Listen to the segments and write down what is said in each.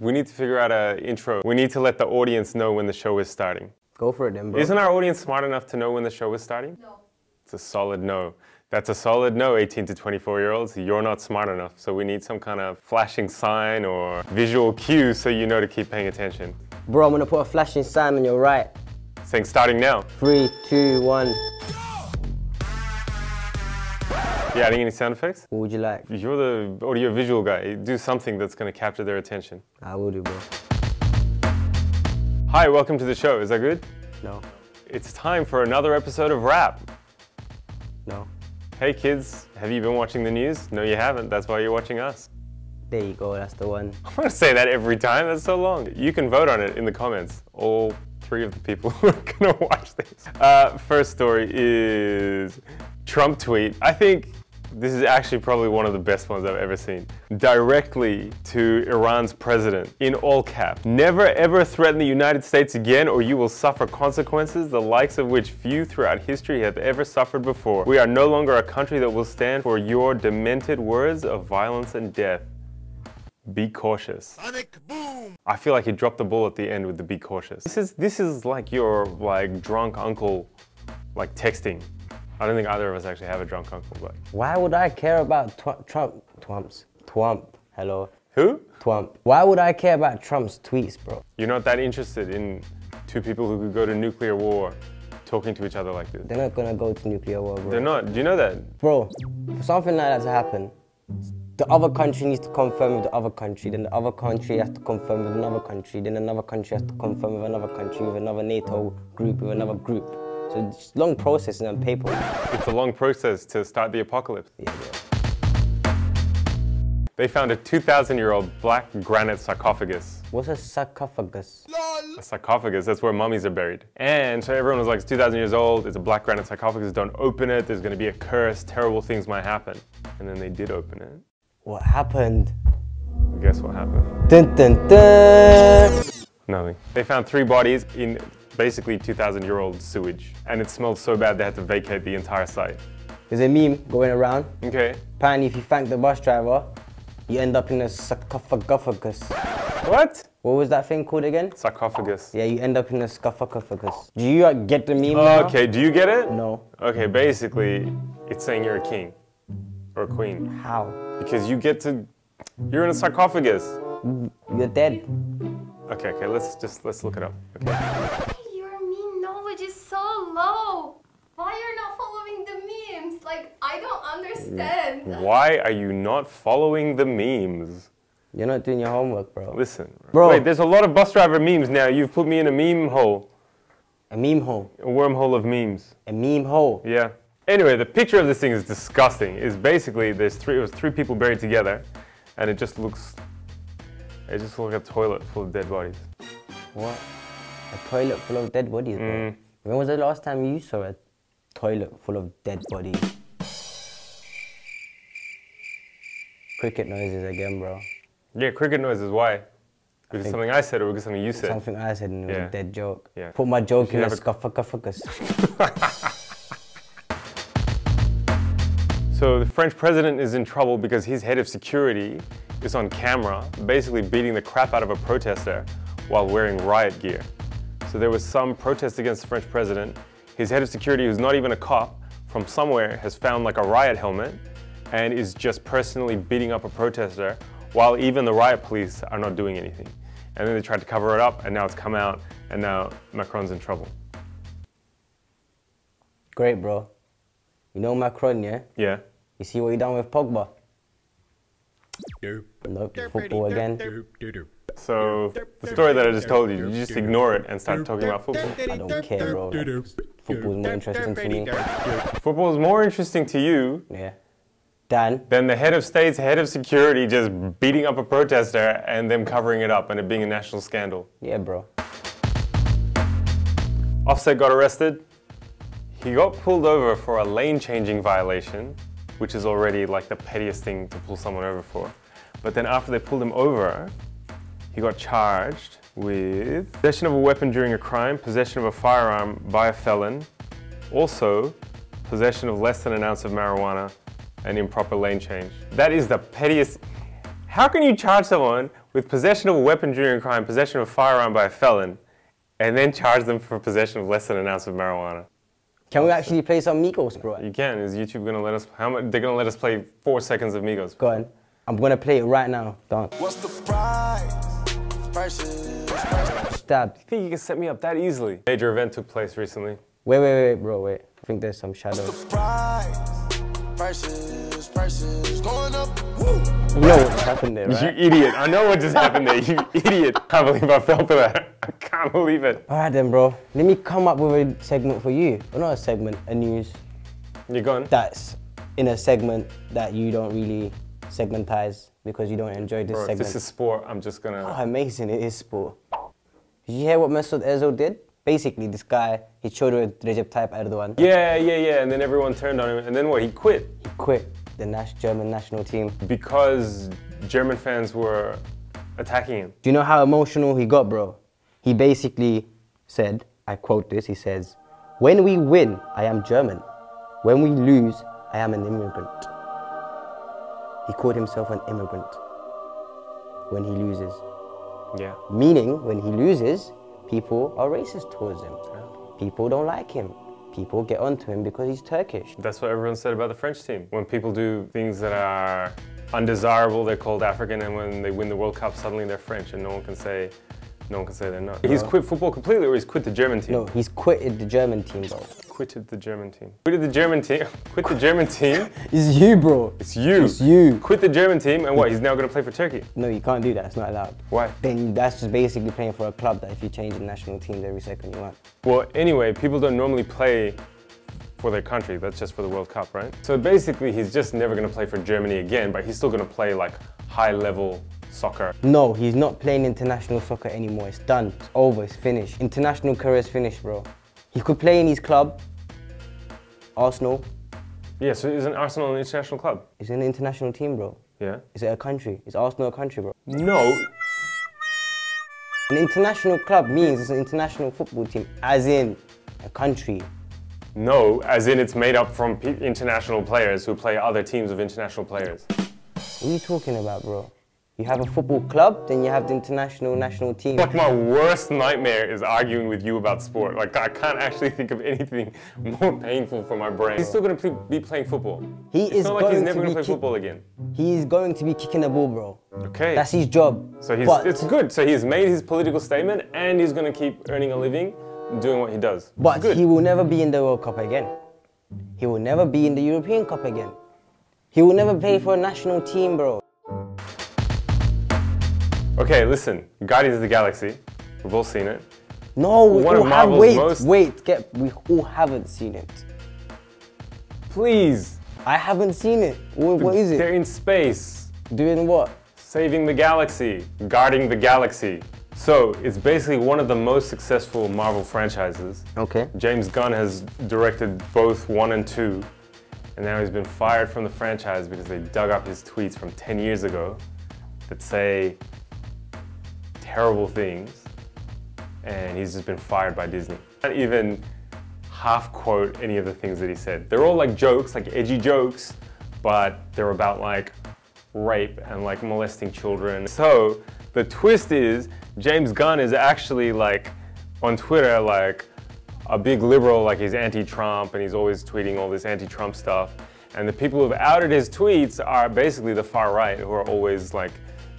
We need to figure out an intro. We need to let the audience know when the show is starting. Go for it then, bro. Isn't our audience smart enough to know when the show is starting? No. It's a solid no. That's a solid no, 18 to 24-year-olds. You're not smart enough. So we need some kind of flashing sign or visual cue so you know to keep paying attention. Bro, I'm gonna put a flashing sign on your right. Saying starting now. 3, 2, 1. You adding any sound effects? What would you like? You're the audio-visual guy. Do something that's going to capture their attention. I will do, bro. Hi, welcome to the show. Is that good? No. It's time for another episode of WRAP. No. Hey kids, have you been watching the news? No, you haven't. That's why you're watching us. There you go, that's the one. I'm going to say that every time. That's so long. You can vote on it in the comments. All 3 of the people who are going to watch this. First story is Trump tweet. I think this is actually probably one of the best ones I've ever seen. Directly to Iran's president, in all caps. Never ever threaten the United States again or you will suffer consequences the likes of which few throughout history have ever suffered before. We are no longer a country that will stand for your demented words of violence and death. Be cautious. Sonic boom! I feel like he dropped the ball at the end with the be cautious. This is like your drunk uncle texting. I don't think either of us actually have a drunk uncle, but... Why would I care about Twump? Hello? Who? Twump. Why would I care about Trump's tweets, bro? You're not that interested in 2 people who could go to nuclear war talking to each other like this. They're not gonna go to nuclear war, bro. They're not. Do you know that? Bro, for something like that to happen, the other country needs to confirm with the other country, then the other country has to confirm with another country, then another country has to confirm with another country, with another NATO group, with another group. So it's a long process and paper. It's a long process to start the apocalypse. Yeah. They found a 2,000-year-old black granite sarcophagus. What's a sarcophagus? A sarcophagus, that's where mummies are buried. And so everyone was like, it's 2,000 years old, it's a black granite sarcophagus, don't open it, there's gonna be a curse, terrible things might happen. And then they did open it. What happened? Guess what happened? Dun dun dun! Nothing. They found 3 bodies in basically 2,000-year-old sewage. And it smelled so bad they had to vacate the entire site. There's a meme going around. Okay. Apparently if you thank the bus driver, you end up in a sarcophagus. What? What was that thing called again? Sarcophagus. Yeah, you end up in a sarcophagus. Do you get the meme now? Okay, do you get it? No. Okay, basically, it's saying you're a king. Or a queen. How? Because you're in a sarcophagus. You're dead. Okay, let's look it up. Okay. Your meme knowledge is so low. Why you're not following the memes? I don't understand. Why are you not following the memes? You're not doing your homework, bro. Listen, bro. Wait, there's a lot of bus driver memes now. You've put me in a meme hole. A meme hole? A wormhole of memes. A meme hole? Yeah. Anyway, the picture of this thing is disgusting. It's basically, it was 3 people buried together, and it just looks like a toilet full of dead bodies. What? A toilet full of dead bodies, bro? When was the last time you saw a toilet full of dead bodies? Cricket noises again, bro. Yeah, cricket noises, why? Because something I said or because something you said? Something I said and it was a dead joke. Yeah. Put my joke in a sarcophagus. So the French president is in trouble because his head of security is on camera, basically beating the crap out of a protester while wearing riot gear. So there was some protest against the French president. His head of security, who's not even a cop, from somewhere has found a riot helmet and is just personally beating up a protester while even the riot police are not doing anything. And then they tried to cover it up and now it's come out and now Macron's in trouble. Great, bro. You know Macron, yeah? Yeah. You see what he done with Pogba? Nope, football again. So, the story that I just told you just ignore it and start talking about football? I don't care, bro. Football's more interesting to me. Football is more interesting to you Yeah. Dan? than the head of state's head of security just beating up a protester and them covering it up and it being a national scandal. Yeah, bro. Offset got arrested. He got pulled over for a lane changing violation, which is already the pettiest thing to pull someone over for. But then after they pulled him over, he got charged with possession of a weapon during a crime, possession of a firearm by a felon, also possession of less than an ounce of marijuana, and improper lane change. That is the pettiest. How can you charge someone with possession of a weapon during a crime, possession of a firearm by a felon, and then charge them for possession of less than an ounce of marijuana. Can we actually play some Migos, bro? You can. Is YouTube gonna let us? How much? They're gonna let us play 4 seconds of Migos. Go on. I'm gonna play it right now. Done. What's the price? Prices. Stabbed. You think you can set me up that easily? Major event took place recently. Wait, bro, wait. I think there's some shadow. What's the price? Prices going up. Woo. You know what just happened there, right? You idiot. I know what just happened there. You idiot. I can't believe I fell for that. I can't believe it. Alright then, bro. Let me come up with a segment for you. Well, not a segment, a news. You're gone. That's in a segment that you don't really segmentize because you don't enjoy this Bro, segment. if this is sport, I'm just gonna... Oh, amazing, it is sport. Did you hear what Mesut Ozil did? Basically, this guy, he showed with Recep Tayyip Erdogan. Yeah, and then everyone turned on him, and then what, he quit? He quit the German national team. Because German fans were attacking him. Do you know how emotional he got, bro? He basically said, I quote this, he says, "When we win, I am German. When we lose, I am an immigrant." He called himself an immigrant when he loses. Yeah. Meaning, when he loses, people are racist towards him. People don't like him. People get onto him because he's Turkish. That's what everyone said about the French team. When people do things that are undesirable, they're called African, and when they win the World Cup, suddenly they're French, and no one can say they're not. He's quit football completely, or he's quit the German team? No, he's quitted the German team, bro. Quitted the German team. Quitted the German team? Quit the German team? It's you, bro. It's you. It's you. Quit the German team, and what, he's now going to play for Turkey? No, you can't do that. It's not allowed. Why? Then that's just basically playing for a club that if you change the national teams every second you want. Well, anyway, people don't normally play for their country. That's just for the World Cup, right? So basically, he's just never going to play for Germany again, but he's still going to play like high-level soccer. No, he's not playing international soccer anymore. It's done. It's over. It's finished. International career is finished, bro. He could play in his club, Arsenal. Yeah, so isn't Arsenal an international club? It's an international team, bro. Yeah. Is it a country? Is Arsenal a country, bro? No. An international club means it's an international football team, as in a country. No, as in it's made up from international players who play other teams of international players. What are you talking about, bro? You have a football club, then you have the international national team. Like, my worst nightmare is arguing with you about sport. Like, I can't actually think of anything more painful for my brain. He's still going to be playing football. It's not like he's never going to play football again. He is going to be kicking the ball, bro. Okay. That's his job. So it's good. So he's made his political statement, and he's going to keep earning a living doing what he does. But he will never be in the World Cup again. He will never be in the European Cup again. He will never play for a national team, bro. Okay, listen, Guardians of the Galaxy, we've all seen it. No, we all have, we all haven't seen it. Please. I haven't seen it. What is it? They're in space. Doing what? Saving the galaxy, guarding the galaxy. So, it's basically one of the most successful Marvel franchises. Okay. James Gunn has directed both 1 and 2, and now he's been fired from the franchise because they dug up his tweets from 10 years ago that say terrible things, and he's just been fired by Disney. Not even half quote any of the things that he said. They're all like jokes, like edgy jokes, but they're about like rape and like molesting children. So the twist is James Gunn is actually like on Twitter like a big liberal, like he's anti-Trump and he's always tweeting all this anti-Trump stuff. And the people who've outed his tweets are basically the far right, who are always like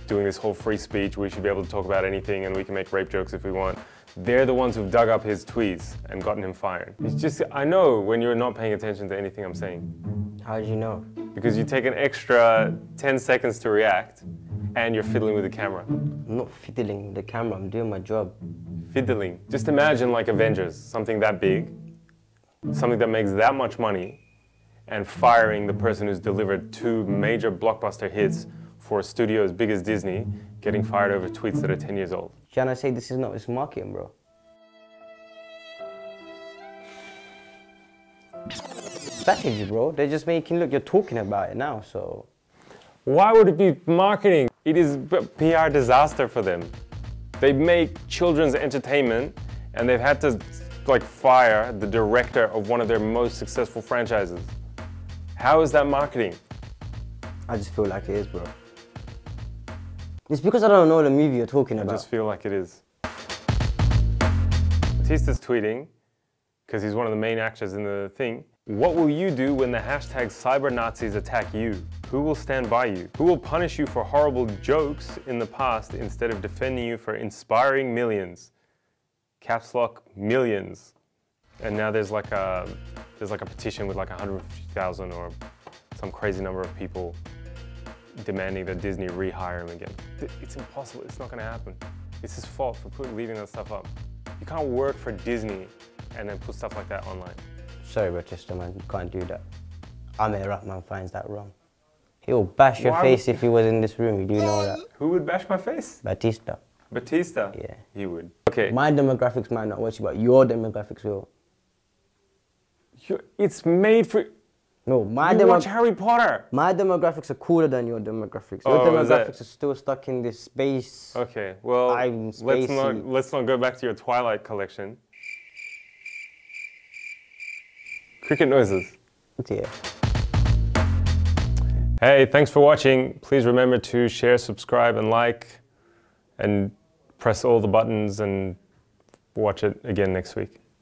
doing this whole free speech, we should be able to talk about anything and we can make rape jokes if we want. They're the ones who've dug up his tweets and gotten him fired. It's just, I know when you're not paying attention to anything I'm saying. How did you know? Because you take an extra 10 seconds to react and you're fiddling with the camera. I'm not fiddling with the camera, I'm doing my job. Fiddling. Just imagine like Avengers, something that big, something that makes that much money, and firing the person who's delivered 2 major blockbuster hits for a studio as big as Disney, getting fired over tweets that are 10 years old. Can I say this is not this marketing, bro? Strategy, bro. They're just making, look, you're talking about it now, so. Why would it be marketing? It is a PR disaster for them. They make children's entertainment and they've had to like fire the director of one of their most successful franchises. How is that marketing? I just feel like it is, bro. It's because I don't know the movie you're talking I about. just feel like it is. Batista's tweeting, because he's one of the main actors in the thing. What will you do when the hashtag cyber-Nazis attack you? Who will stand by you? Who will punish you for horrible jokes in the past instead of defending you for inspiring millions? Caps lock, millions. And now there's like a petition with like 150,000 or some crazy number of people demanding that Disney rehire him again. It's impossible, it's not gonna happen. It's his fault for leaving that stuff up. You can't work for Disney and then put stuff like that online. Sorry, Batista, man, you can't do that. Ahmed Rahman finds that wrong. He'll bash your face if he was in this room, you do know that. Who would bash my face? Batista. Batista? Yeah. He would. Okay. My demographics might not watch you, but your demographics will. It's made for... No, You watch Harry Potter. My demographics are cooler than your demographics. Your Oh, is that- demographics are still stuck in this space. Okay, well, I'm let's spacey. not go back to your Twilight collection. Cricket noises. Yeah. Hey, thanks for watching. Please remember to share, subscribe, and like, and press all the buttons and watch it again next week.